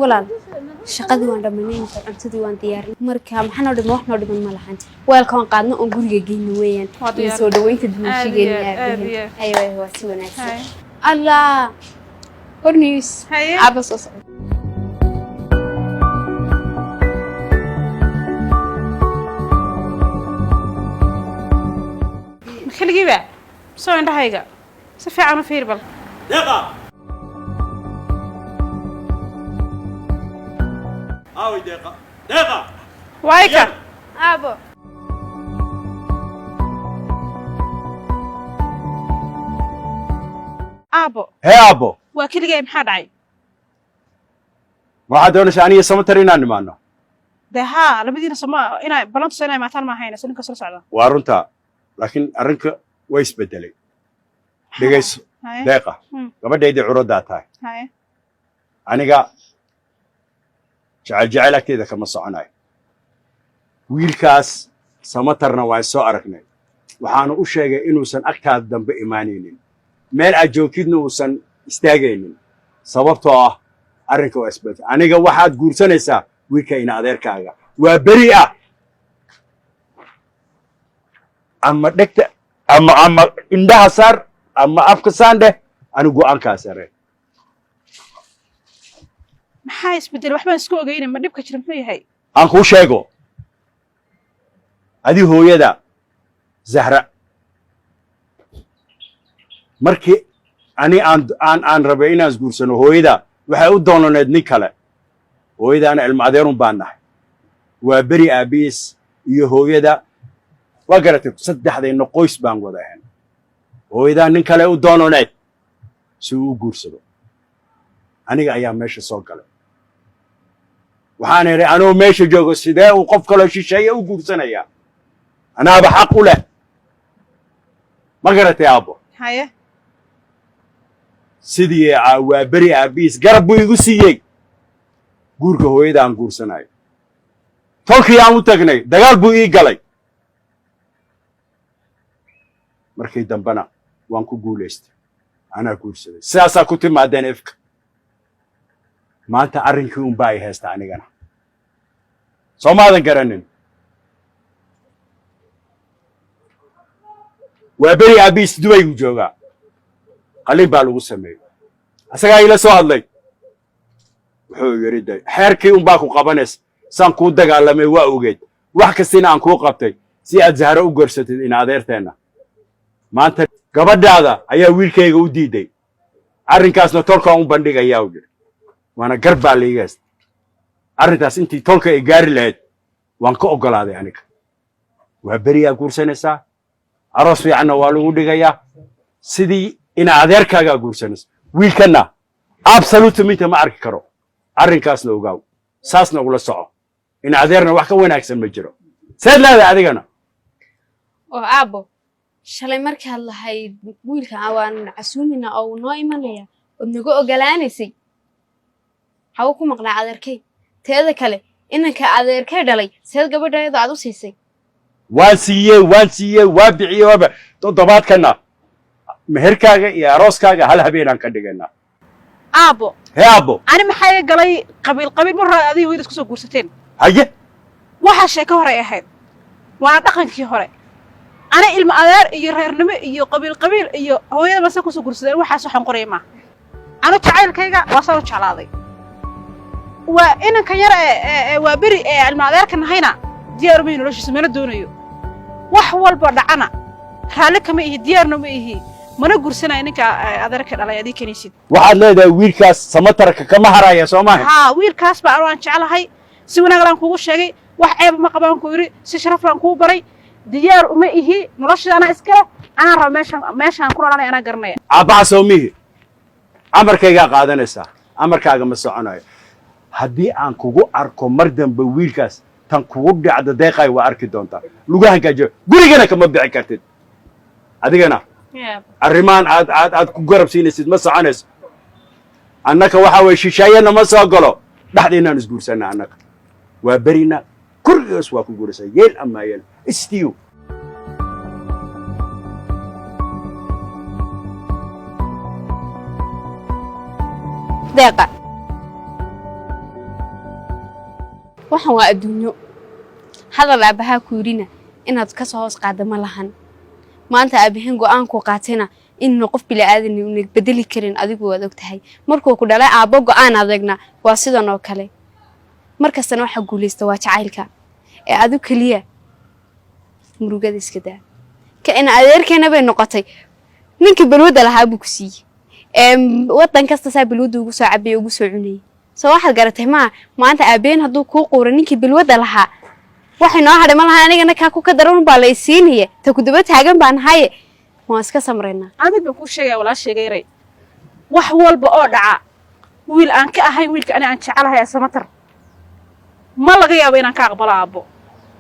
walaal shaqadii waan dhamaynay cuntadii waan diyaarin marka maxaan oo dhimo wax noo dhiman ma lahan weelkaan qaadno oo guriga geeyno weeyaan soo dhaweynta dumishigeena ayo waa si wanaagsan allah horniis aba soo socdo خليجي سو عند هايجا سفي عنا فير بل دقة هاوي دقة وايكا ابو هي أبو وكل جاي محد عي واحد ولا شانية سمترين عن مانو ده ها لما دينا سما إنا بلانت سنة ما ثان ما هينا سنين كسر سعدا وارنتا لكن أرنك ويس بدلي دقيس دقة قبل يدي عروضات هاي أنا جعل كذا كما صعناي ويلكاس سمترنا وعسو أركنا وحنا أشياء إنه سن أكتر دم بإيمانين مال أجوكيدنا وسن استاجين سببته أرنك وإثبات أنا واحد جورسنا سا ويكين هذا كاجا وبريئة أما دكت أما عندها صار أما أفكسان ده أنا جو أنكاسره محايس بدل وحبا نسكو جايين ما نبكي شرم فيه هاي أنكو شيء هذه هو يدا زهرة مركي أنا أن ربعين أزقور سنو هو يدا وحيود دونو ندني كلا هو يدا أنا المعديرون بانه وبري أبيس يهو يدا وقرأت صدق هذا إنه قوس بانغو ده هن هو يدا نكلا يود دونو ند سو قرصلو أنا أيام ماشي صوكله وحنا أنا ماشي جوجو سيدا وقف كل شيء وقرصنا يا أنا بحق له ما قرأت يا أبو هاي سيدي وبري أبيس قربوا يقصي قورك هو يدا عن قرصنا تلقي يا متقني دجال بوي قلي مركي دمبنا وانكو قولست أنا قرصنا سياسة كنت ما دنفك ما أنت أرنكون باي هستاني جنا سوما ذن كرنن وبري أبيس دوي وجوجا قليل بالو سمي أسرع إلى سؤال لي وحو يريد حركي باكو قبنس سان كود دجال لما يوجد وحكي سين عن كو قبتي سي أزهر وقرصت إن عذرتنا ما أنت قبل هذا أيه ويل كي يودي دي أرنكاسنا تركهم بندق ياوجد وانا قرب على يجاز أرنتاس أنتي تلك إيجار لهاد وانك أقول هذا يعني وبريا كورسنسا أرسل عنا والو دقيا سيدي إن عذير كاجا كورسنس ويلكنا absolute ميت ما أرك كرو أرنكاس لو جاو ساسنا ولا صعب إن عذيرنا وحكي وين أحسن مجرو سيد لا هذا عذيرنا أبو شلي مركي الله هاي ويلك أوان عسومنا أو نايمنا يا ونقول أجلانيسي حاوكو مقنع عذيركي تيدا كله إنك عذيركي دلي سيد قبل دايدا عدو سيسي وانسيه وابعيه تضبط كنا مهركاga يا روسكاga hal habeenan ka dhigana أبو هي أبو أنا محايا قلي قبيل مرة هذه ويدك كسو قرستين هاي waxa sheeko hore ay ahayd waa dhaqankii hore ana ilma adeer iyo reernimo iyo qabiil iyo hooyada bas ku soo gursadeen waxa soo xanqoray ma ana jacaylkayga waa soo jeclaaday waa inanka yar waa bari ilma adeerka nahayna diyaar ma noloshiisa mana doonayo wax walba dhacana raali kama ihi diyaarna ma ihi mana gursanay ninka adeerka dhalay adii kaniisid waxaad leedahay wiilkaas samatarka kama haraya Soomaaliya ha wiilkaas baa aan jeclahay si wanaag aan kugu sheegay wax ceeb ma qabaan ku yiri si sharaf aan ku baray diyaar uma ihi noloshana iska aan rabo meeshan ku noolaanay ana garnay abaa Soomihi amarkayga qaadanaysa amarkaaga ma soconayo haddii aan kugu arko mar dambe wiilkaas tan kugu dhacdo deeqay waa arki doontaa lugahan ka jiro gurigana kama bixi kartid adigana arrimaan aad ku garabsiinaysid ma soconayso annaka waxa way shishaayana ma soo galo dhaxdeena isguursanaa annaka waa barina kurigaas waa ku guursan yeel ama yeel istiyo deeqa waxaan waa adduunyo hadal aabahaa ku yirina inaad ka soo hoos qaado ma lahan maanta aabahan go'aanku qaatayna inuu qof bila aadan uu bedeli karin adigu waad ogtahay markuu ku dhalay aabo go'aan adagna waa sidan oo kale markastana waxa guuleysta waa jacaylka ee adigu kaliya murugada iska daa ka in adeerkeena bay noqotay ninka balwada lahaa buu ku siiyay wadan kasta saa balwada ugu soo cabay ugu soo cunay soo waxaad garatay maanta aabeen hadduu ku qooro ninka balwada lahaa waxay noo hadhay malaha anigana ka ku daran baa la isiinaya ta ku daba taagan baan haye waan iska samreynaa amid baan ku sheegay wala sheegay wax walba oo dhaca wiil aan ka ahay wiilka aan jecelahay Samatar ma laga yaabo inaan ka aqbalo aabo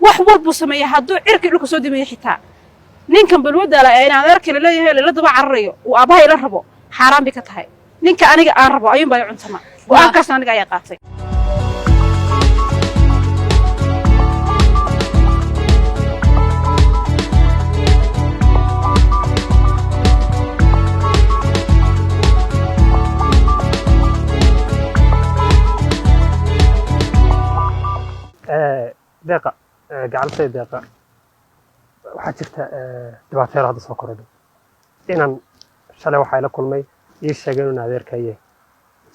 wax walba sameeyo hadduu cirki dhulka soo dimeeyo xitaa ninkan balwada la aan adeerka leeyahay la daba cararayo oo aabahay la rabo xaraan bi ka tahay ninka aniga aan rabo ayuun baa cuntama oo kaas aniga ayaa qaatay deeqa gacaltay deeqa waxaa jirta dhibaato hadda soo korodhay inaan shalay waxaa ila kulmay ii sheegay inuu adeerka yahay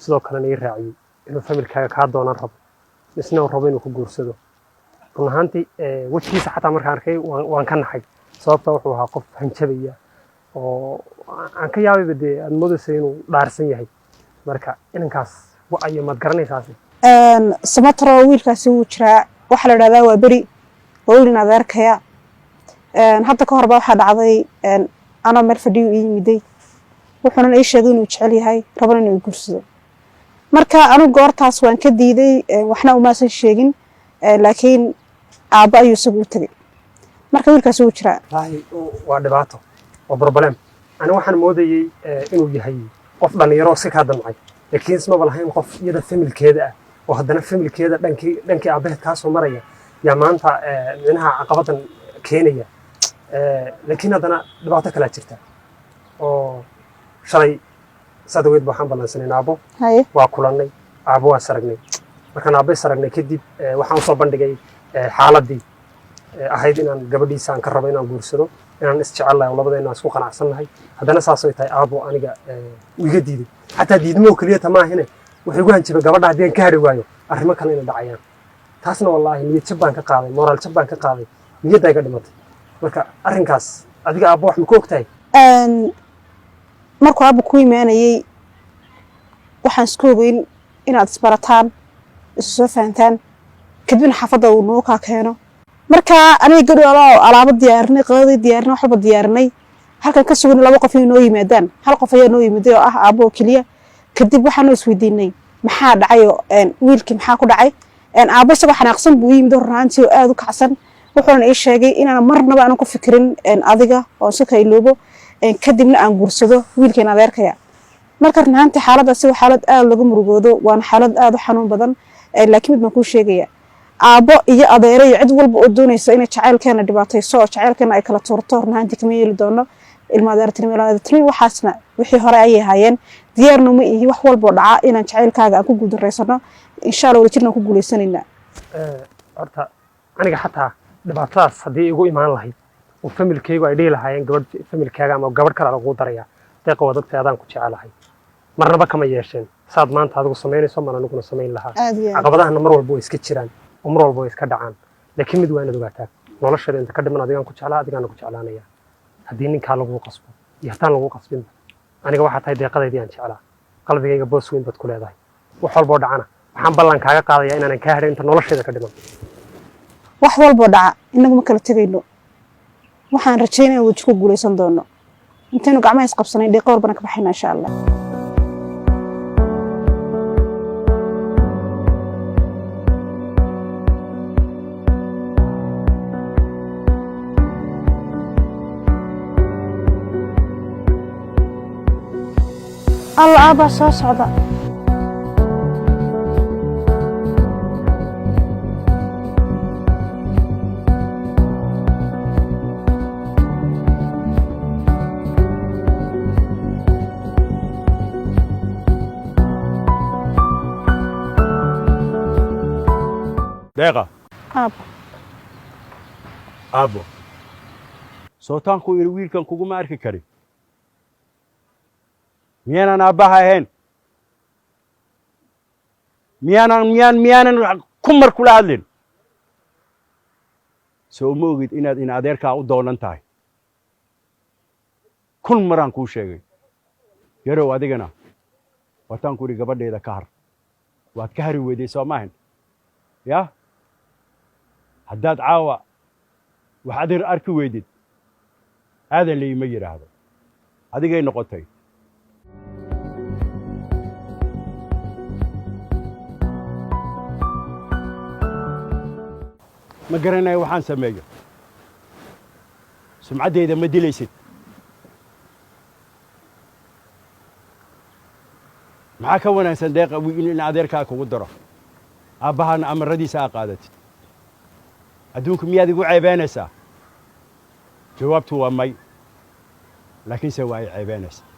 sidoo kalena ii raaciyay inuu familkaaga kaa doonaan rabo isna uu rabo inuu ku guursado run ahaantii wejigiisa xataa markaan arkay waan ka naxay sababta wuxuu ahaa qof hanjabaya oo aan ka yaabayba dee aad moodaysa inuu dhaarsan yahay marka inankaas wa'ayo maad garanaysaasi Samatar wiilkaasi wuu jiraa waxa la yiraahdaa waa bari wiilna adeerkaya hadda ka hor baa waxa dhacday ana meel fadhiyo ii miday wuxuuna ii sheegay inuu jecel yahay rabana inuu guursado marka anu goortaas waan ka diiday waxna uma san sheegin laakiin aaba ayuu soo tagay marka wiilkaasi wuu jiraa waa dhibaato oo problem ana waxaan moodayay inuu yahay qof dhalinyaro si ka damcay laakiin isma balahayn qof iyada familkeeda ah oo haddana familkeeda dhankii aabaheed ka soo maraya yaa maanta minaha caqabadan keenaya laakiin haddana dhibaato kala jirta oo shalay sadweed waxaan balansanay aabo waa kulannay aabo waa saragnay markaan aabo saragnay kadib waxaan soo bandhigay xaaladii ahayd inaan gabadhiisa aan ka rabo inaan guursado inaan isjecelahay labadeena isku qanacsanahay haddana saasoo tahay aabo aniga iga diiday xataa diidmo kaliya tamaahine wuxuu ugu hanjibay gabadha hadii aan ka hari waayo arrimo kale inay dhacayaan taasna wallaahi niyad jab baan ka qaaday moral jab baan ka qaaday niyadda iga dhimatay marka arrinkaas adiga aabo wax ma ku ogtahay markuu aabo ku imaanayay waxaan isku ogeyn inaad isbarataan isu soo fahantaan kadibna xaafadda uu noo ka keeno marka aniga gabadho alaabo diyaarinay qadadii diyaarinay waxba diyaarinay halkan ka sugan laba qof inoo yimaadaan hal qof ayaa noo yimid oo ah aabo kaliya kadib waxaan isweydiinay maxaa dhacay wiilkii maxaa ku dhacay aabo isagoo xanaaqsan buu yimid runtii oo aad u kacsan wuxuuna ii sheegay inaan marnaba aan ku fikirin adiga oo si ka iloobo kadibna aan guursado wiilkeen adeerkaya marka runtii xaaladdaasi waa xaalad aad lagu murugoodo waana xaalad aad u xanuun badan laakiin mid baan ku sheegaya aabo iyo adeero iyo cid walba oo doonaysa inay jacaylkeena dhibaatayso oo jacaylkeena ay kala tuurto runtii kama yeeli doono ilma adeertinimo waxaasna wixii hore ay ahaayeen diyaarna ma ihi wax walba dhaca inaan jacaylkaaga aan ku guuldareysano insha Allah wajirna ku guuleysanayna horta aniga xataa dhibaatadaas haddii igu imaan lahayd oo familkaygu ay dhihi lahaayeen gabadh familkaaga ama gabadh kale lagu daraya deeqa wadagta adaan ku jecelahay marnaba kama yeesheen saad maanta adigu samaynayso mar aniguna samayn lahaa caqabadahana mar walba way iska jiraan oo mar walba way iska dhacaan laakiin mid waa inaad ogaataa nolosheeda inta ka dhiman adigaan ku jeclaa adigaana ku jeclaanaya haddii ninkaa lagu qasbo iyo hataan lagu qasbin aniga waxaa tahay deeqadaydii aan jeclaa qalbigayga boos weyn baad ku leedahay wax walboo dhacana waxaan ballan kaaga qaadayaa inaanan kaa harin inta nolosheeda ka dhiman wax walboo dhaca inagu ma kala tegayno waxaan rajaynayaa waji ku guuleysan doono intaynu gacmaha isqabsanay deeqa walbana ka baxayna insha Allah الله أبا صعدة deeqa aabbo aabbo sootaanku iri wiilkan kuguma arki karin miyaanan aabbaha ahayn miyaanan kumar kula hadlin soo ma ogid inaad in adeerkaa u doonan tahay kun maraan kuu sheegay yarow adigana wataan ku idhi gabadheeda ka har waad ka hari weyday soo maahan yaa haddaad caawa wax adeer arki weydid aadan liima yidhaahdo adigay noqotay ma garanayo waxaan sameeyo sumcaddeyda ma dilaysid maxaa ka wanaagsan deeqa in adeerkaa kugu daro aabbahaana amaradiisa aa qaadatid adduunku miyaad igu ceebeynaysaa jawaabtu waa may laakiinse waa ay ceebeynaysaa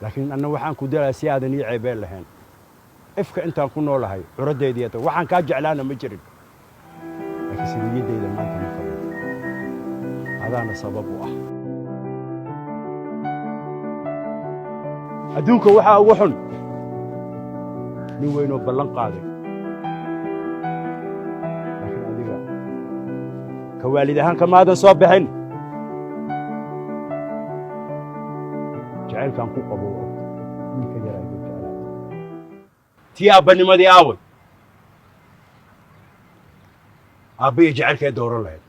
laakiin anna waxaan ku dalaa si aadan ii ceebeen lahayn ifka intaan ku noolahay curaddeediiya waxaan kaa jeclaana ma jirin laakiin sidiyaddeyda maanta ma fadhiyo adaana sabab u ah adduunka waxaa ugu xun nin weynoo ballan qaaday laakiin adiga ka waalid ahaan kamaadan soo bixin jacaylkaan ku qabo wiilka yaraa igu jeclaa tii aabbanimadii aaway aabba iyo jacaylkay dooran lahayd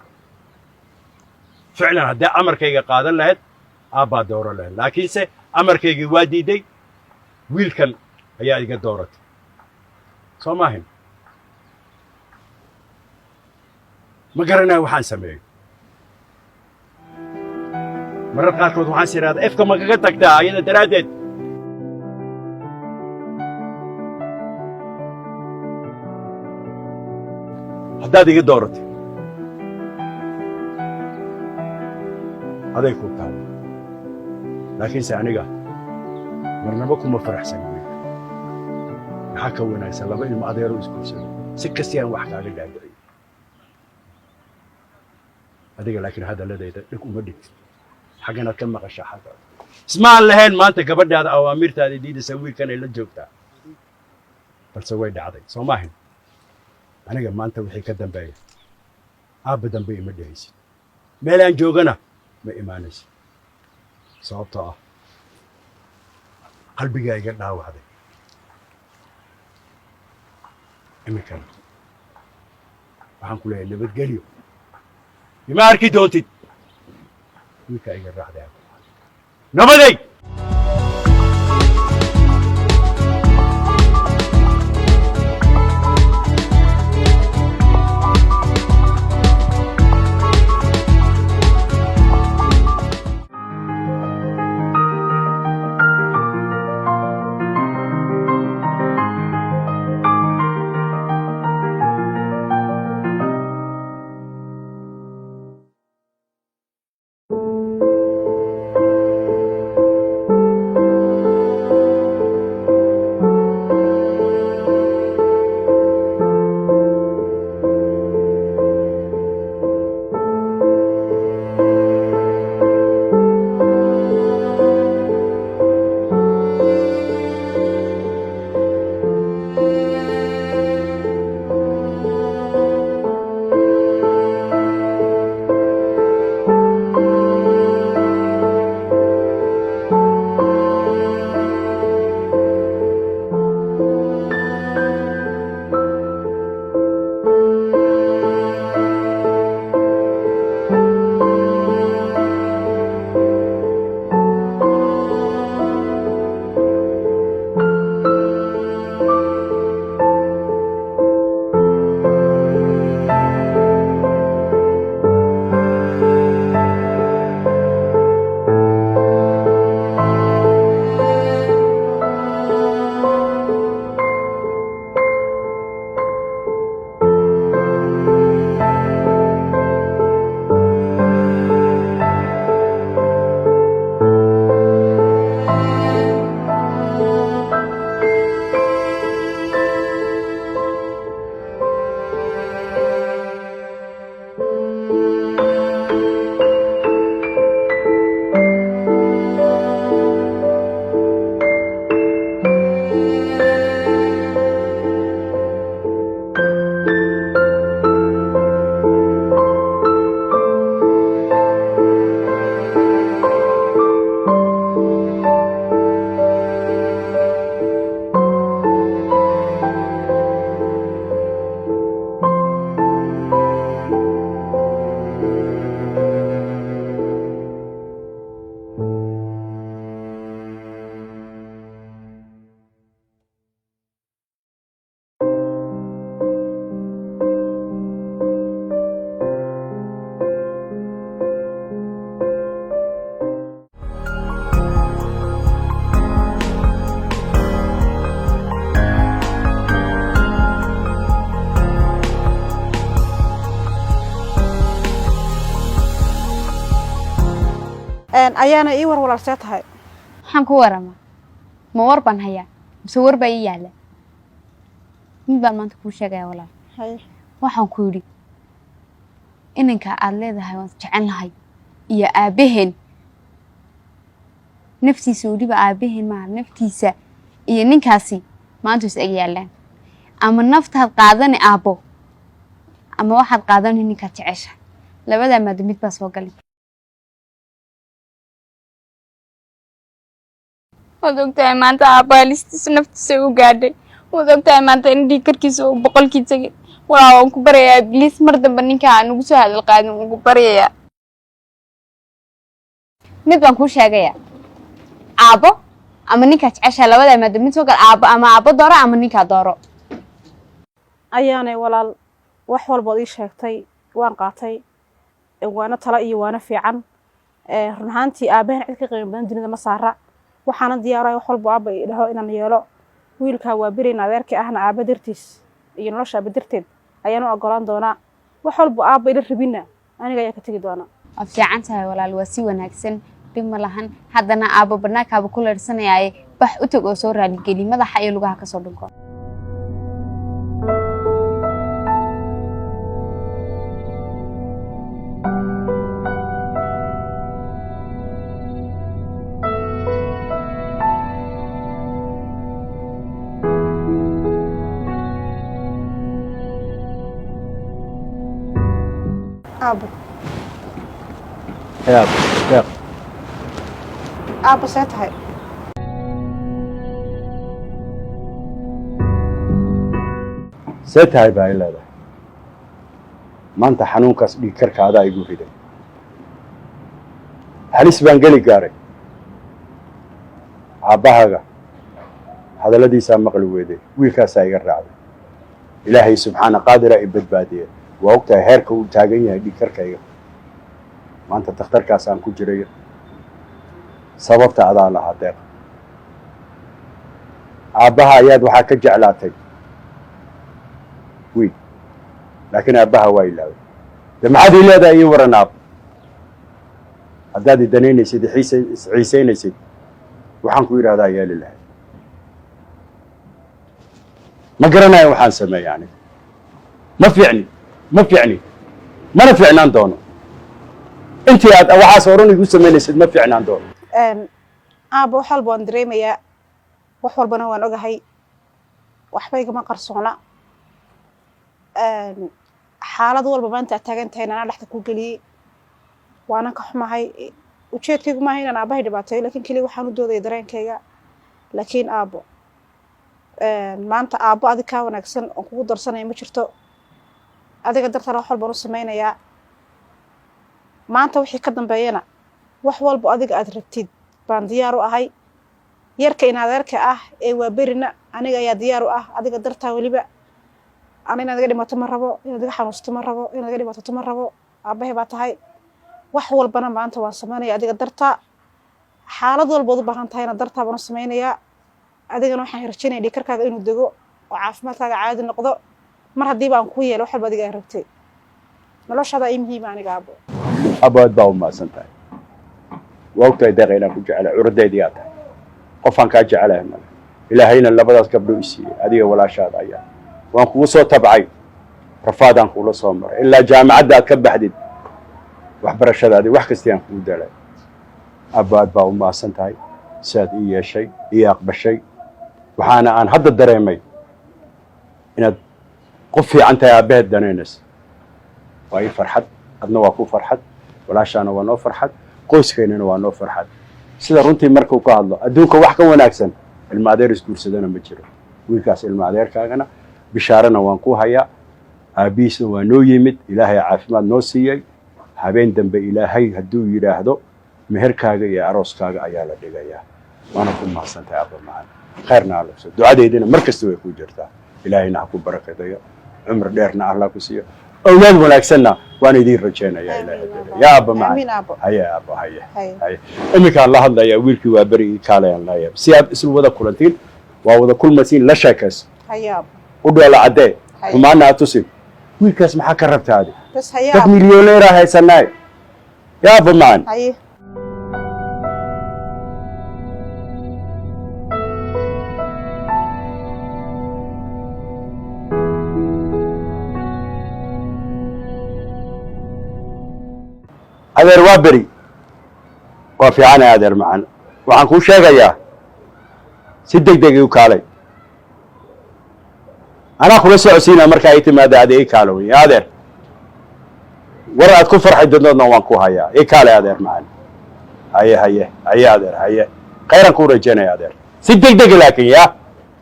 ficlan haddii amarkayga qaadan lahayd aabbaa dooran lahayd laakiinse amarkaygii waa diiday wiilkan ayaa iga dooratay soo maahin ma garanayo waxaan sameeyo marar qaarkood waxaan is idhahdaa efka ma kaga tagtaa ayada daraaddeed haddaad iga dooratay aday ku tahay laakiinse aniga marnaba kuma faraxsan wiilka maxaa ka wanaagsan laba ilmo adeero isguursado si kastii aan wax kaaga dhaadhicin adiga laakiin hadalladayda dhig uma dhigtid xagganaad ka maqashaa xaggaada isma aan lahayn maanta gabadhaada awaamirtaada diidaysa wiilkan ay la joogtaa balse way dhacday soo maahin aniga maanta wixii ka dambeeya aabba dambe ima dhehaysid meel aan joogana ma imaanaysid sababtoo ah qalbigaa iga dhaawacday iminkana waxaan ku leeyahay nabadgelyo ima arki doontid wiilkaa iga raacday nabaday ayaana ii war walaalsee tahay waxaan ku waramaa ma war baan hayaa mise war baa ii yaalla mid baan maanta kuu sheegaya walaal haye waxaan ku yidhi inanka aad leedahay waan jecel lahay iyo aabaheen naftiisa weliba aabaheen maaha naftiisa iyo ninkaasi maanta is ag yaallaan ama naftaad qaadani aabbo ama waxaad qaadani ninkaad jecesha labadaa maada mid baa soo galay waad ogtahay maanta aabba halistiisa naftiisa u gaadhay waad ogtahay maanta in dhiigkarkiisa uu boqolkii tegay walaa waan ku baryayaa ibliis mar dambe ninka aan ugu soo hadal qaadin waan ku baryayaa mid baan kuu sheegayaa aabbo ama ninkaa jeceshaa labadaa maada mid soo gal aabbo ama aabbo dooro ama ninkaa dooro ayaanay walaal wax walbood ii sheegtay waan qaatay waana talo iyo waana fiican run ahaantii aabbahan cid ka qiimo badan dunida ma saara waxaana diyaaraya wax walbo aabba ii dhaho inaan yeelo wiilkaa waa berayn adeerkii ahna aabba dartiis iyo nolosha aabba darteed ayaan u ogolaan doonaa wax walbo aabba ila rabina aniga ayaa ka tegi doonaa waa fiican tahay walaal waa si wanaagsan dhib ma lahan haddana aabbo banaankaaba ku leersanayaaye bax u tag oo soo raaligeli madaxa iyo lugaha kasoo dhunko aabbo يا يا aabbo see tahay سيتها باي لا ما أنت حنونكاس بيكرك هذا يقول كده حليس بانجلي قاري عباها هذا الذي سامق الويدي ويكاسا يقرع إلهي سبحانه قادر إبد بادية ووقتها هيرك وتاجيني بيكرك أيه ما أنت تختار كاسان كجرية سببت هذا على هذا عباها يد وحاك جعلاتي وي لكن أباها وايلا لما عاد إلا ذا يورا ناب هذا دنين يسيد عيسين يسيد وحنكو يرى هذا يا لله ما قرنا يا وحان سما يعني ما في يعني ما نفعنا دونه انت يا وحا صورون يقول سمين يسيد ما في عنان دونه aabbo wax walba waan dareemayaa wax walbana waan ogahay waxba igama qarsoona xaalad walba maanta aad taagan tahay anaa dhexda ku geliyey waana ka xumahay ujeedkaygu maaha inaan aabbahay dhibaateeyo laakiin keliya waxaan u doodaya dareenkayga laakiin aabbo maanta aabbo adig kaa wanaagsan oon kugu darsanaya ma jirto adiga dartana wax walbaan u samaynayaa maanta wixii ka dambeeyana wax walba adiga aad rabtid baan diyaar u ahay yarka in adeerka ah ee waa berina aniga ayaa diyaar u ah adiga dartaa weliba ana inaad iga dhimato ma rabo inaad iga xanuusto ma rabo inaad iga dhibaato ma rabo aabbahay baa tahay wax walbana maanta waan samaynaya adiga dartaa xaalad walbood u baahan tahayna dartaa baan u samaynayaa adigana waxaan rajaynaya dhiigkarkaaga inuu dego oo caafimaadkaaga caadi noqdo mar haddii baan ku yeelo wax walba adiga aad rabtay noloshaada ii muhiima aniga aabbo أبوات باو ما سنتاي وقتها دقينا كجعله عرديدي أتا قفان كجعله من إلهينا اللبضات قبلوا يسي هذه ولا شاد أيام وأن قوسو تبعي رفادا قولو صومر إلا جامعة دا كبحدد وحبر الشدادي وحكستيان قود علي أبوات باو ما سنتاي ساد إيا شيء إيا أقبل شيء وحانا أن هذا الدريمي إن قفي عنك يا بيت دانينس وأي فرحت أدنى واكو فرحت ولا شان وانو فرحت قوس كيننا وانو فرحت سيدا رنتي مركو كهادلو أدوك وحكا وناكسن المعدير اسكور سيدانا مجرو ويكاس المعدير كاغنا بشارنا وانكو هيا أبيس وانو يمد إلهي عافماد نوسيي هابين دنب إلهي هدو يراهدو مهر كاغا يا عروس كاغا أيالا ديغايا وانا كون محسن تيابا معنا خيرنا الله سو دعا ديدنا مركز توي كو جرتا إلهي نحكو بركة ديو عمر ديرنا الله كسيو أولاد وناكسنا وانا يدير رجينا يا إلهي يا أبا معي آمين أبو هيا أبا هيا هيا هيا إمك الله الله يا ويلكي وابري كالا الله يا سياب اسم وذا كلتين ووذا كل مسين لا شاكس هيا أبو ودو على عدي هيا ومعنا أتوسي ويلكاس محاك ربت هذه بس هيا تك أبو مليونيرة هاي سناي يا أبا معن هيا adeer waa beri waa fiicanay adeer macaan waxaan kuu sheegayaa si degdeg u kaalay anaa kula socodsiinaa markaa ay timaada ade ii kaalo wey adeer war aad ku farxay dadnoodna waan ku hayaa ii kaalay adeer macaan haye haye haye adeer haye khayran kuu rajaynaya adeer si degdeg laakiin yaa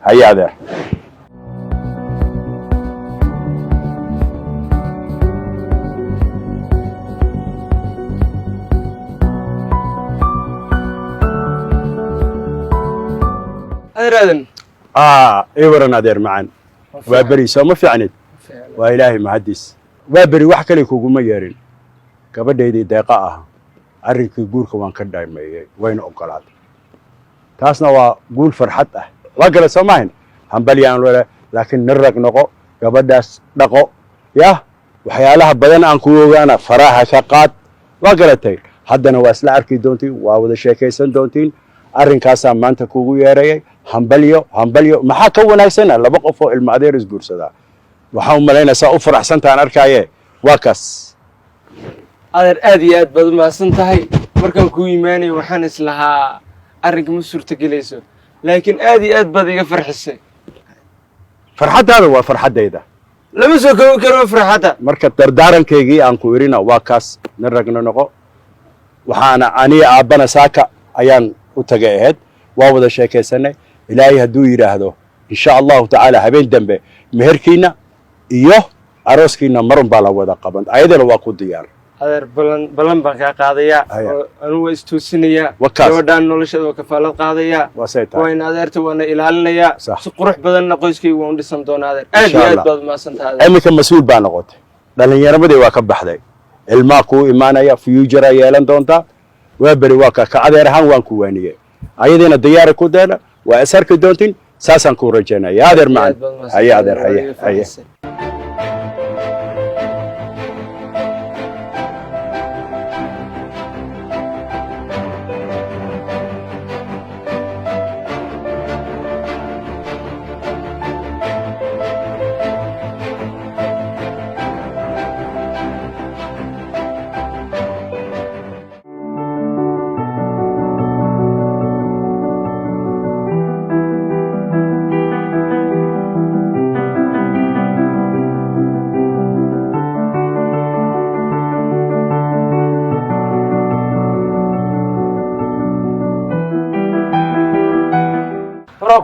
haye adeer أدري ii waran adeer macaan waa beri soo ma fiicnid waa ilaahay mahadis waa beri wax kale kuguma yeerin gabadhaydii deeqa ah arrinkii guurka waan ka dhaameeyey wayna ogolaaday taasna waa guul farxad ah waa gala soo maahin hambalyaan lole laakiin nin rag noqo gabadhaas dhaqo yah waxyaalaha badan aan ku ogaana faraha ka qaad waa galatay haddana waa isla arki doontiin waa wada sheekaysan doontiin arrinkaasaa maanta kugu yeerayay hambalyo hambalyo maxaa ka wanaagsana laba qof oo ilmo adeer isguursadaa waxaan u malaynaysaa u faraxsantaan arkaaye waa kaas adeer aad iyo aad baad u mahadsan tahay markaan kuu imaanayo waxaan islahaa arrinka ma suurtagelayso laakiin aad iyo aad baad iga farxisay farxaddaada waa farxaddayda lama soo koobi karo farxadda marka dardaarankaygii aan ku irina waa kaas nin ragna noqo waxaana aniga aabbana saaka ayaan u tagay ahayd waa wada sheekaysanay ilaahay hadduu yidhaahdo insha allahu tacaala habeen dambe meherkiina iyo arooskiina marun baa la wada qaban ayadana waa ku diyaar adeer ballan baan kaa qaadayaa anugu waa istuusinayaa gabadhaan noloshada waa kafaalad qaadayaa wayna adeerta waana ilaalinayaa si qurux badanna qoyskayga waan u dhisan doonaa adeer aad iyo aad baad umahadsan tahay iminka mas-uul baa noqotay dhallinyaramadii waa ka baxday ilmaa kuu imaanaya future yeelan doontaa waa beri waa ka adeer ahaan waan ku waaniyey ayadiina diyaari ku deena waa is arki doontiin saasaan kuu rajaynaya adeer macaan haye adeer haye haye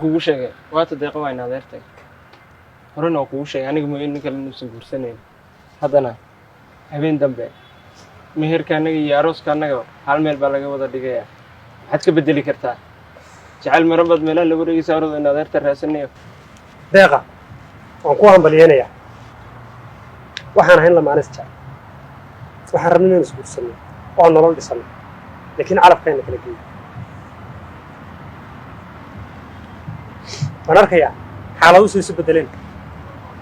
kugu sheegay waata deeqa waa in adeertay horena waa kugu sheegay aniga mooyin nin kale inuusan guursanayn haddana habeen dambe meherka annaga iyo arooska annaga hal meel baa laga wada dhigayaa maxaad ka bedeli kartaa jacayl mara baad meelaha la wareegaysa orado in adeerta raasanayo deeqa waan ku hambalyeynayaa waxaan ahayn lamaanis jecel waxaan rabnay inaan isguursanno oo aan nolol dhisanno laakiin calafkayna kala geeyo waan arkayaa xaaladu soo isu bedeleen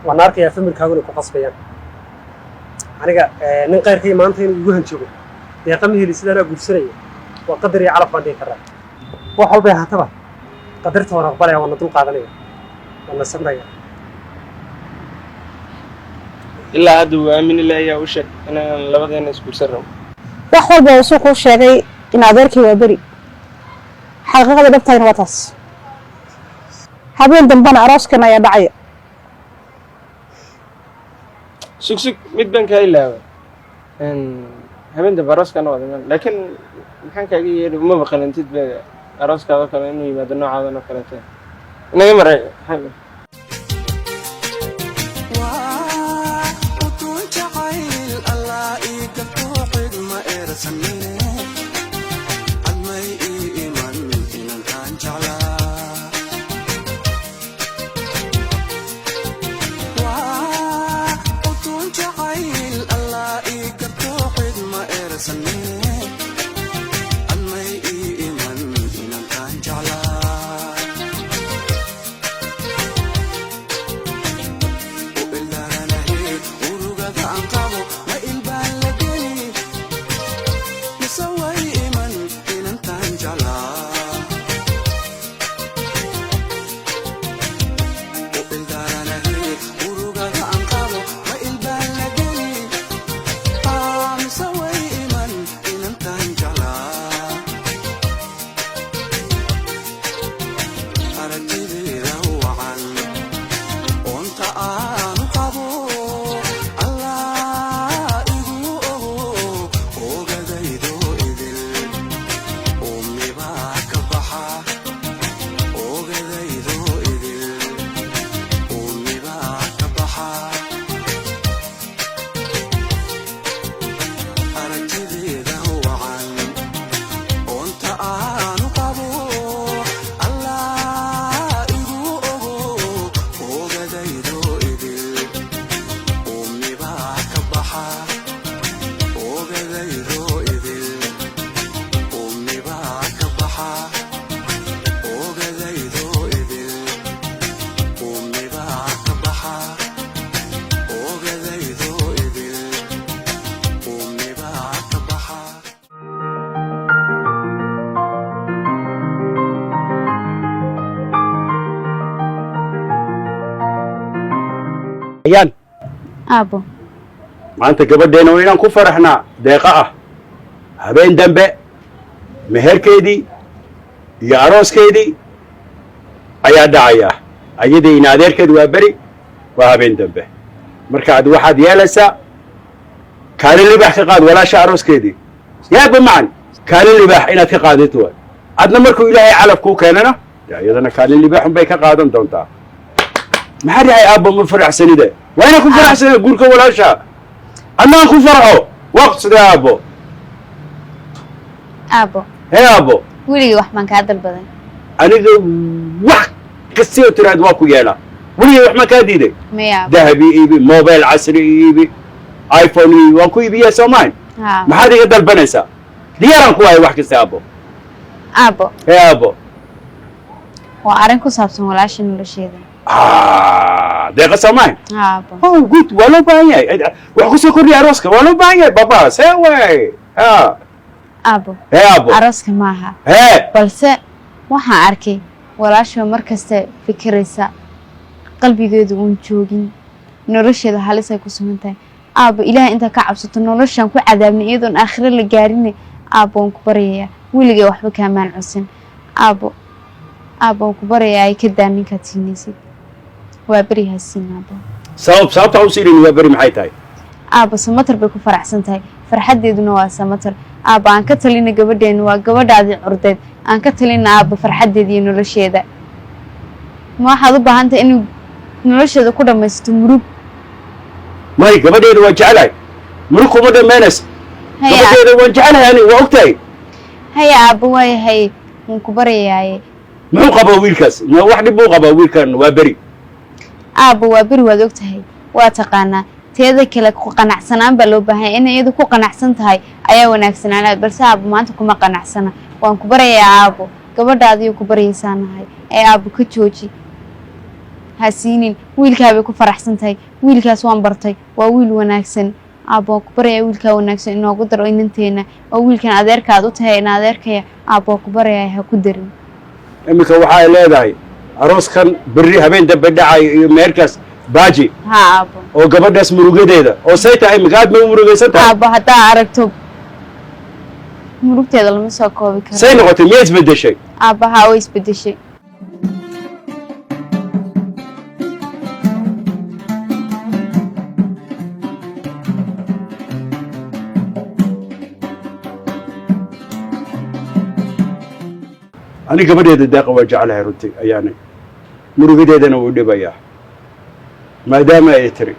waan arkayaa familkaaguna ku qasbayaan aniga nin qayrkay maanta inuu igu hanjoogo deeqa ma heli sidaanaa guursanaya waa qadar iyo calaf baan dhihi karaa wax walbay ahaataba qadarta waan aqbalaya waana dul qaadanaya waana samraya ilaa hadda wuu aamini lahayaa u sheeg inaan labadeena isguursan rabo wax walba wuxuu kuu sheegay in adeerkii waa beri xaqiiqada dhabtayna waa taas habeen dambana arooskan ayaa dhacaya sug mid baan kaa ilaaway habeen dambe arooskana waad iman laakiin maxaan kaaga yeedhi uma baqalintid ba arooskaada kale inuu yimaado noocaadan oo kaleete inaga maray ayaan aabbo maanta gabadheena waa inaan ku faraxnaa deeqa ah habeen dambe meherkeedii iyo arooskeedii ayaa dhacaya ayadii in adeerkeed waa beri waa habeen dambe marka ad waxaad yeelaysaa kaalin libaax ka qaad walaasha arooskeedii yaaba macan kaalin libaax inaad ka qaadito waay adna markuu ilaahay calaf kuu keenana iyadana kaalin libaaxun bay ka qaadan doontaa maxaa dhahay aabbo ma faraxsanide waa inaan ku faraxsanida guurka walaasha adnaan ku farxo waqside aabbo aabbo hee aabbo weligii wax baan kaa dalbaday aniga wax kastio tiraad waa ku yeelaa weligii wax ma kaa diiday maya aabbo dahab ii iibi mobile casri ii iibi iphone ii waan ku iibiyaa soomaan haa maxaad iga dalbanaysaa diyaaraan ku wahay wax kasta aabbo aabbo hee aabbo waa arrin ku saabsan walaasha nolosheeda deeqa soomaan haa aabbo oh good waa loo baahan yahay wax kusoo kordhiya arooska waa loo baahan yahay baba see way ha aabbo hee aabbo arooska maaha hee balse waxaan arkay walaasha mar kasta fikiraysa qalbigeedu uun joogin nolosheeda halis ay ku sugan tahay aabbo ilaahay intaa ka cabsato noloshaan ku cadaabnay iyadoon aakhiro la gaarinay aabbo waan ku baryayaa weligay waxba kaamaan cusin aabbo waan ku baryayaa ay ka daa ninkaad siinaysid waa berihaa siin aabbo sababta u siinin waa beri maxay tahay aabbo samatar bay ku faraxsan tahay farxaddeeduna waa samatar aabbo aan ka talina gabadheenu waa gabadhaadii curdeed aan ka talina aabbo farxaddeeda iyo nolosheeda ma waxaad u baahan tahay inuu nolosheeda ku dhammaysato murug may gabadheeda waan jecelahay murug kuma dhammaynaysa gabadheeda waan jecelahay ani waa ogtahay haya aabbo waayahay waan ku baryayaaye muxuu qabaa wiilkaas ma wax dhib buu qabaa wiilkan waa beri aabbo waa beri waad ogtahay waa taqaanaa teeda kale ku qanacsanaan baa loo baahanya inay iyadu ku qanacsan tahay ayaa wanaagsanaan balse aabbo maanta kuma qanacsana waan ku baryayaa aabbo gabadhaadiyo ku baryaysaanahay ee aabbo ka jooji ha siinin wiilkaabay ku faraxsan tahay wiilkaas waan bartay waa wiil wanaagsan aabbo waan ku baryayaa wiilkaa wanaagsan inoogu daro inanteena oo wiilkan adeerkaad u tahay in adeerkaya aabbo waan ku baryayaa ha ku darin iminka waxay leedahay arooskan berri habeen dambe dhacayo iyo meherkaas baaji haa aabbo oo gabadhaas murugadeeda oo say tahay iminka aad bay u murugaysan tahay aabbo haddaa aragto murugteeda lama soo koobi karo say noqotay miyaa isbedeshay aabbo haa way isbedeshay ani gabadheeda deeqa waa jeclahay runtii ayaanay murugadeedana wuu dhibayaa maadaama ay tiri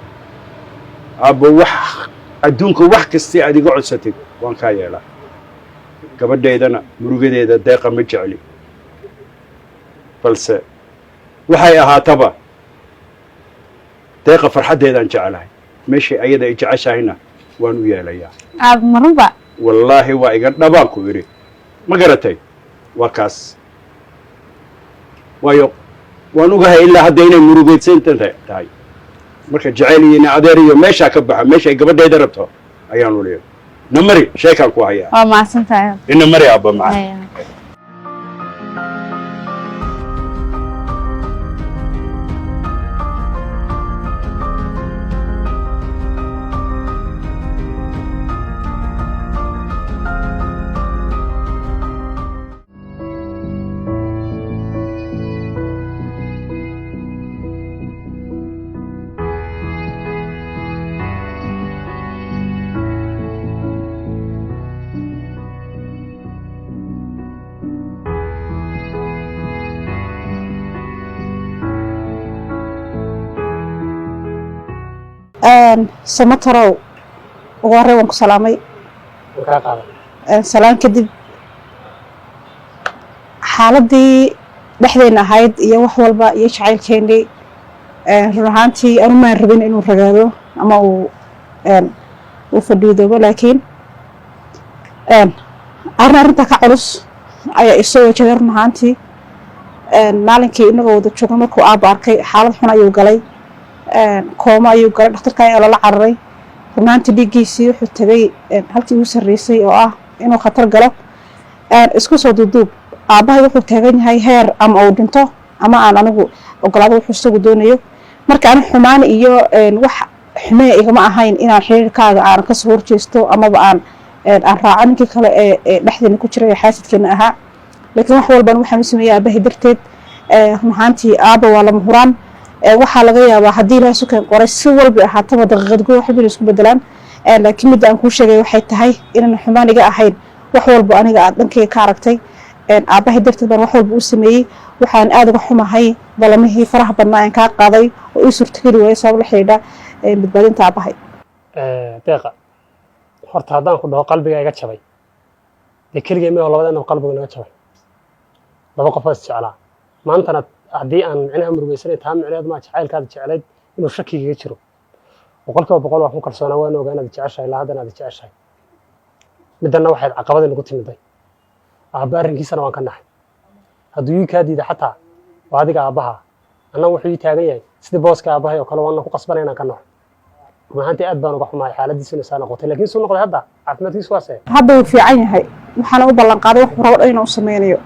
aabbo wax adduunka wax kastay aad iga codsatid waan kaa yeelaa gabadheedana murugadeeda deeqa ma jecli balse waxay ahaataba deeqa farxaddeedaan jeclahay meeshay ayada ay jeceshahayna waan u yeelayaa aabbo marunba wallaahi waa iga dhabaan ku idhi ma garatay waa kaas waayo waan ogahay ilaa hadda inay murugaysan tahay marka jeceyl iyo ina adeer iyo meeshaa ka baxa meesha ay gabadhayda rabto ayaan u leeyahay na mari sheekaan ku hayaa waa mahadsan tahay ina mari aabba macaan Haya. samatarow ugu horey waan ku salaamay kaa qaadan salaan kadib xaaladii dhexdeena ahayd iyo wax walba iyo jacaylkeennii run ahaantii anu maan rabin inuu ragaado ama uu fadhiidoobo laakiin arrinta ka culus ayaa isoo wajahday run ahaantii maalinkii inagoo wada jooga markuu aabba arkay xaalad xun ayuu galay kooma ayuu galay dhakhtarka ayaa lala cararay runaantii dhiiggiisii wuxuu tagay halkii ugu sarreysay oo ah inuu khatar galo isku soo duuduub aabbahay wuxuu taagan yahay heer ama uu dhinto ama aan anigu ogolaado wuxuu isagu doonayo marka aan xumaan iyo wax xumee igama ahayn inaan xiriirkaaga aan ka soo horjeesto amaba aan raaco ninkii kale ee dhexdeena ku jiray xaasidkeena ahaa laakiin wax walban waxaan u sameeyay aabahay darteed run ahaantii aaba waa lama huraan waxaa laga yaabaa haddii ilaahay sukeen qoray si walba ahaataba daqiiqad guud waxba isku bedelaan laakiin midda aan kuu sheegay waxay tahay inaan xumaan iga ahayn wax walba aniga aad dhankayga ka aragtay aabahay darteed baan wax walba u sameeyey waxaan aad uga xumahay balamihii faraha badnaa aan kaa qaaday oo ii suurtageli waayay sabab la xidhiidha badbaadinta aabahay deeqa horta haddaan ku dhaho qalbiga iga jabay dee keligay meeho labadeenaba qalbiga naga jabay laba qof oo is jeclaa maantana haddii aan micnaha murugeysanay taa micneed maa jacaylkaada jeclayd inuu shakigaga jiro boqolkiiba boqol waa ku kalsoonaa waan ogaa inaad jeceshahay ilaa haddana aad jeceshahay middanna waxayd caqabada nagu timiday aabba arrinkiisana waan ka naxay hadduu ii kaa diida xataa waa adiga aabbaha annaga wuxuu ii taagan yahay sidii booska aabbahay oo kale waana ku qasbanay inaan ka naxo run ahaantii aad baan uga xumahay xaaladiisina saa noqotay laakiin suu noqday hadda caafimaadkiisu waase hadda wuu fiican yahay waxaana u ballan qaaday wax rabo dhan inuu sameynayo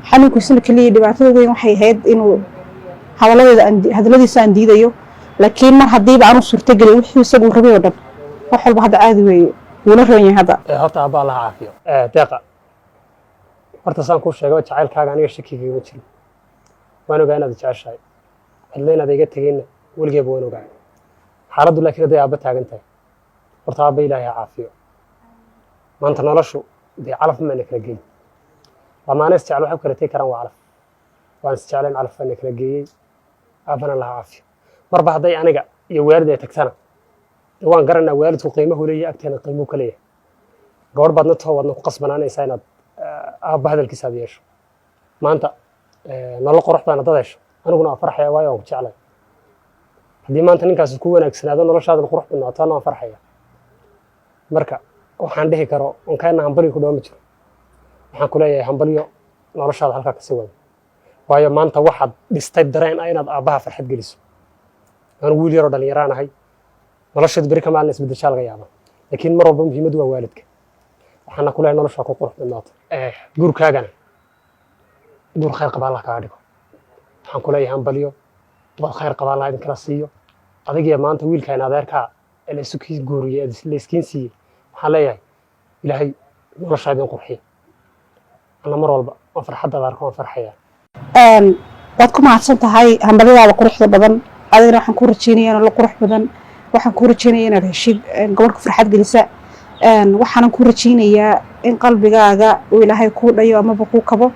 xanuunkiisana keliya dhibaatada weyn waxay ahayd inuu hadalladiisa aan diidayo laakiin mar haddiiba aanu suurtagelin wixii isagu rabay oo dhan wax walba hadda caadi weeye wuuna roon yahay hadda horta aabba allaha caafiyo deeqa horta saan kuu sheegay jacaylkaaga aniga shakigagama jiro waan ogaa inaad jeceshahay cidla inaad iga tegeyna weligeeba waan ogaa xaaladdu laakiin hadday aabba taagan tahay horta aabba ilaahay ha caafiyo maanta noloshu dee calaf maana kala geyn lamaana isjecel waxay kala tegi karaan waa calaf waan isjeclayn calaf baana kala geeyey aabbana laha caafiyo marba hadday aniga iyo waalid ay tagtana dee waan garanaa waalidku qiimahu leeyahay agteena qiimuu ka leeyahay gabadh baadna too waadna ku qasbanaanaysaa inaad aabba hadalkiisa aad yeesho maanta nolol qurux badan haddaad hesho aniguna waan farxaya waayo waan ku jeclay haddii maanta ninkaasi ku wanaagsanaado noloshaadana qurux badnaato anna waan farxaya marka waxaan dhihi karo onkaana hambalyo ku dhawa ma jiro waxaan ku leeyahay hambalyo noloshaada halkaa kasii wada waayo maanta waxaad dhistay dareen ah inaad aabbaha farxad geliso anu wiil yaroo dhallinyaraan ahay nolosheedu beri ka maalin isbedeshaa laga yaaba laakiin mar walba muhiimaddu waa waalidka waxaana ku leeyahay noloshaa ku qurux badnaato guurkaagana guur khayr qaba allah kaaga dhigo waxaan ku leeyahay hambalyo wad khayr qaba allah idinkala siiyo adigiyo maanta wiilkaan adeerkaa la isu kii guuriyey la iskiin siiyey waxaan leeyahay ilaahay noloshaa idin qurxiya ana mar walba waan farxaddaada arko waan farxayaa waad ku mahadsan tahay hambalyadaada quruxda badan adigana waxaan ku rajeynayaa nolol qurux badan waxaan ku rajeynayaa inaad heshid gabadhka farxad gelisa waxaanan ku rajeynayaa in qalbigaaga uu ilaahay kuu dhayo amaba kuu kabo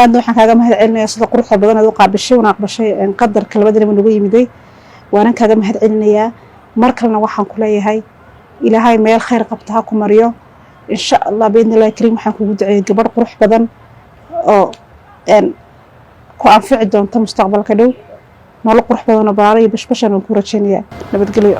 aadna waxaan kaaga mahad celinayaa sida quruxda badan aad u qaabishay una aqbashay qadarka labadinaba nagu yimiday waanan kaaga mahad celinayaa mar kalena waxaan ku leeyahay ilaahay meel khayr qabta ha ku mariyo insha allah biidnillahi kariim waxaan kugu duceeyay gabadh qurux badan oo ku anfici doonta mustaqbalka dhow nolol qurux badan oo baara iyo bashbashan waan ku rajeynayaa nabadgelyo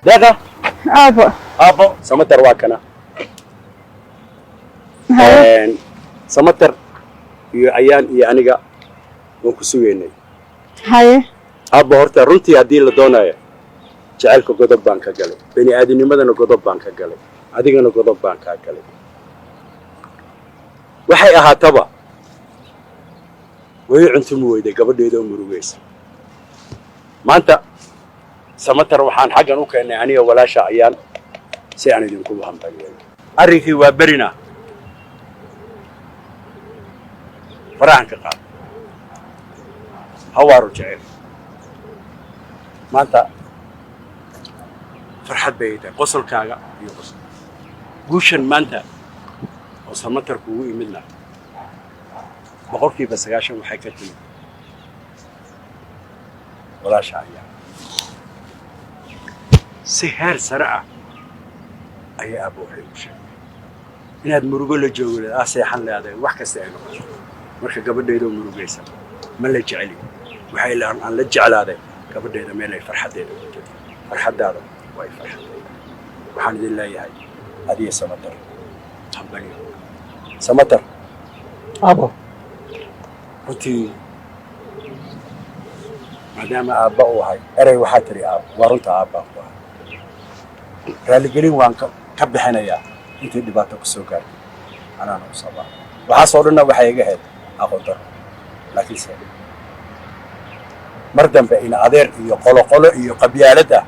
deeqa aabo samatar waa kana samatar iyo ayaan iyo aniga waan ku sugeynay haye aabba horta runtii haddii la doonayo jacaylka godob baan ka galay bani aadamnimadana godob baan ka galay adigana godob baan kaa galay waxay ahaataba way cuntumi weyday gabadheeda oo murugaysa maanta samatar waxaan xaggan u keenay aniga walaasha ayaan si aan idinku hambalyeeyo arrinkii waa berina farahan ka qaad hawaaru jecel maanta farxad bay tahay qosolkaaga iyo qosol guushan maanta oo samatar kugu imidna boqolkiiba 90 waxay ka timid walaasha ayaa si heer sare ah ayaa aabbo waxay u sheegay inaad murugo la joogo seexan leedahay wax kasta ay noqoto marka gabadheedoo murugaysan ma la jeceli waxay aan la jeclaaday gabadheeda meel ay farxadeeda ku jirto farxadaada way farxadayda waxaan idin leeyahay adiga samatar hambaliyo samatar aabbo runtii maadaama aabba uu ahay erey waxaa tiri aabbo waa runta aabbaa ku ahay raaligelin waan ka bixinayaa intii dhibaato ku soo gaartay anaana u sabaa waxaasoo dhanna waxay iga ahayd aqoon daro laakiinse mar dambe in adeer iyo qoloqolo iyo qabyaalad ah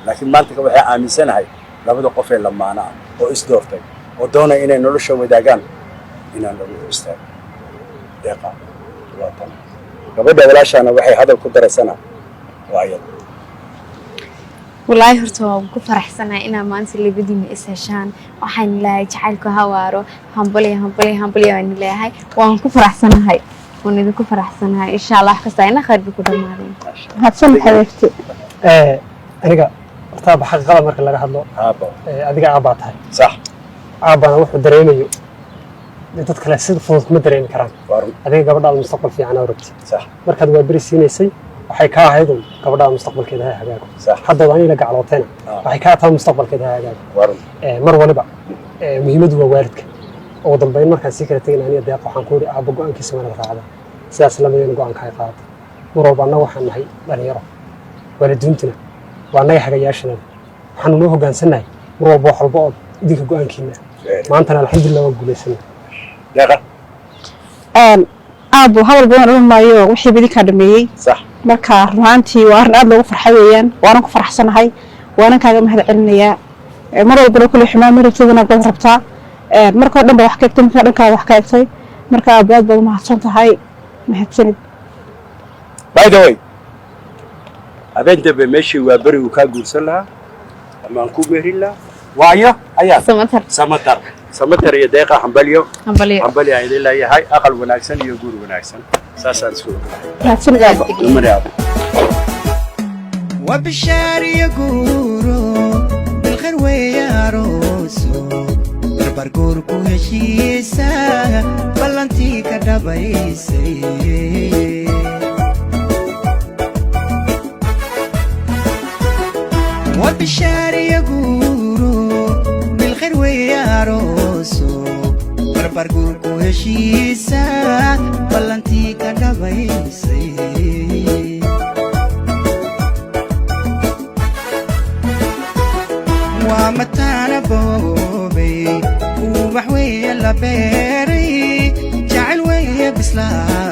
laakiin maanta waxay aaminsanahay labada qof ee lamaana ah oo isdoortay oo doonay inay nolosha wadaagaan inaan lagu istaago deeqa waatan gabadha walaashaana waxay hadal ku daraysanaa waa ayada wallaahi horta waan ku faraxsanahay inaa maanta labadiina is heshaan waxaan leeyahay jacaylku hawaaro hambaliyo aan leeyahay waan ku faraxsanahay waan idinku faraxsanahay insha Allah kasta ina khayr ku dhamaadeen hadsan xadeefti aniga horta xaqiiqada marka laga hadlo aabbo adiga aabba tahay sax aabbana wuxuu dareemayo dad kale si fudud kuma dareemi karaan warun adiga gabadhaada mustaqbal fiican oo rabti sax markaad waa bari siinaysay waxay ka ahayd gabadhaada mustaqbalkeeda ha hagaago sax hadda waan ila gaclooteena waxay ka tahay mustaqbalkeeda ha hagaago warun mar waliba muhiimadu waa waalidka ugu dambeyn markaan sii kala tegin aniga deeq waxaan ku yidhi aabbo go'aankiisa waan raacda sidaas lamadeen go'aanka ay qaatay mar walba annaga waxaan nahay dhalinyaro waalidiintuna waa annaga hagayaashana waxaanu noo hogaansanahay mar walba wax walba oo idinka go'aankiina maantana alxamdulilah waa guulaysanay deeqa aabbo hadal badan oran maayo wixii bidi ka dhameeyay sax marka runaantii waa arrin aad loogu farxay weeyaan waana ku faraxsanahay waana kaaga mahad celinayaa mar walba kulli xumaan maragtidana baad rabtaa marka dhanba wax ka egtay marka dhanka wax ka egtay marka aad baad mahadsan tahay mahadsanid by the way habeen dambe meeshii waa beri uu kaa guursan lahaa ama aan ku meerin lahaa waayo ayaa samatar iyo deeqa hambaliyo aan idin leeyahay aqal wanaagsan iyo guur wanaagsan saasaan isku mahadsanid aabbo وبشار يقولو بالخير وياروسو بربرقور كوهشيسا بلانتي كدبايسي وبشار يقولو بالخير وياروسو بربرقور كوهشيسا بلانتي كدبايسي ومتانا بوبي وبحوي اللبيري جعل ويا بسلام